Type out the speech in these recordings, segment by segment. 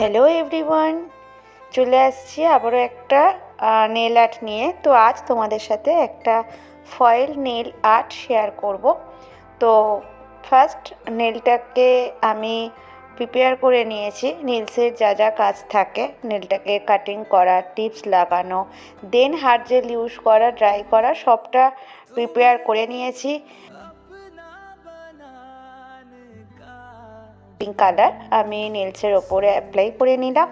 Hello everyone, চলে আসছি আবারও একটা নেল আর্ট নিয়ে। তো আজ তোমাদের সাথে একটা ফয়েল নেল আর্ট শেয়ার করব। তো ফার্স্ট নেলটাকে আমি প্রিপেয়ার করে নিয়েছি। নেলসের যা যা কাজ থাকে, নেলটাকে কাটিং করা, টিপস লাগানো, দেন হার্ড জেল ইউজ করা, ড্রাই করা, সবটা প্রিপেয়ার করে নিয়েছি। পিঙ্ক কালার আমি নেলসের ওপরে অ্যাপ্লাই করে নিলাম।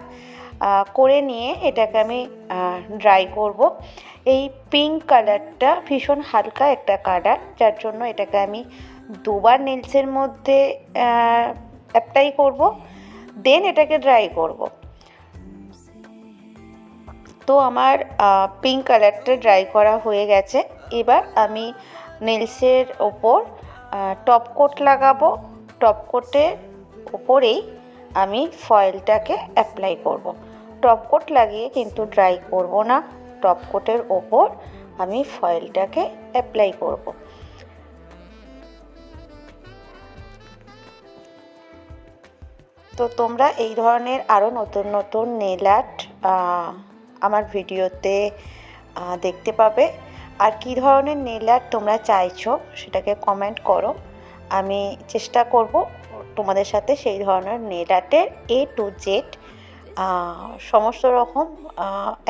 করে নিয়ে এটাকে আমি ড্রাই করব। এই পিঙ্ক কালারটা ভীষণ হালকা একটা কালার, যার জন্য এটাকে আমি দুবার নেলসের মধ্যে অ্যাপ্লাই করব, দেন এটাকে ড্রাই করব। তো আমার পিঙ্ক কালারটা ড্রাই করা হয়ে গেছে। এবার আমি নেলসের ওপর টপ কোট লাগাবো। টপ কোটের ওপরেই আমি ফয়েলটাকে অ্যাপ্লাই করব। টপ কোট লাগিয়ে কিন্তু ড্রাই করব না, টপ কোটের ওপর আমি ফয়েলটাকে অ্যাপ্লাই করব। তো তোমরা এই ধরনের আরও নতুন নতুন নেল আর্ট আমার ভিডিওতে দেখতে পাবে। আর কী ধরনের নেল আর্ট তোমরা চাইছো সেটাকে কমেন্ট করো, আমি চেষ্টা করব তোমাদের সাথে সেই ধরনের নেল আর্টের A to Z সমস্ত রকম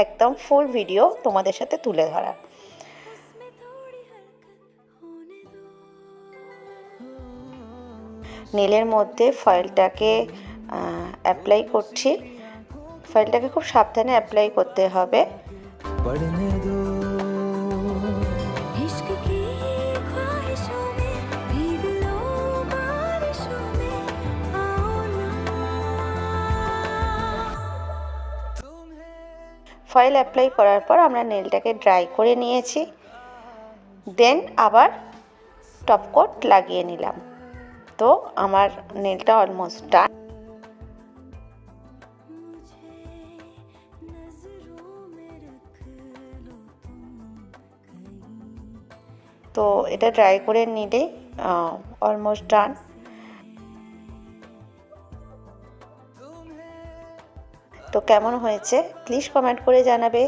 একদম ফুল ভিডিও তোমাদের সাথে তুলে ধরা। নেলের মধ্যে ফয়েলটাকে অ্যাপ্লাই করছি। ফয়েলটাকে খুব সাবধানে অ্যাপ্লাই করতে হবে। ফয়েল অ্যাপ্লাই করার পর আমরা নেলটাকে ড্রাই করে নিয়েছি, দেন আবার টপ কোট লাগিয়ে নিলাম। তো আমার নেলটা অলমোস্ট ডান। তো এটা ড্রাই করে নিলেই অলমোস্ট ডান। তো কেমন হয়েছে প্লিজ কমেন্ট করে জানাবে,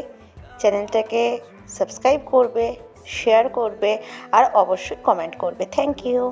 চ্যানেলটাকে সাবস্ক্রাইব করবে, শেয়ার করবে আর অবশ্যই কমেন্ট করবে। Thank you.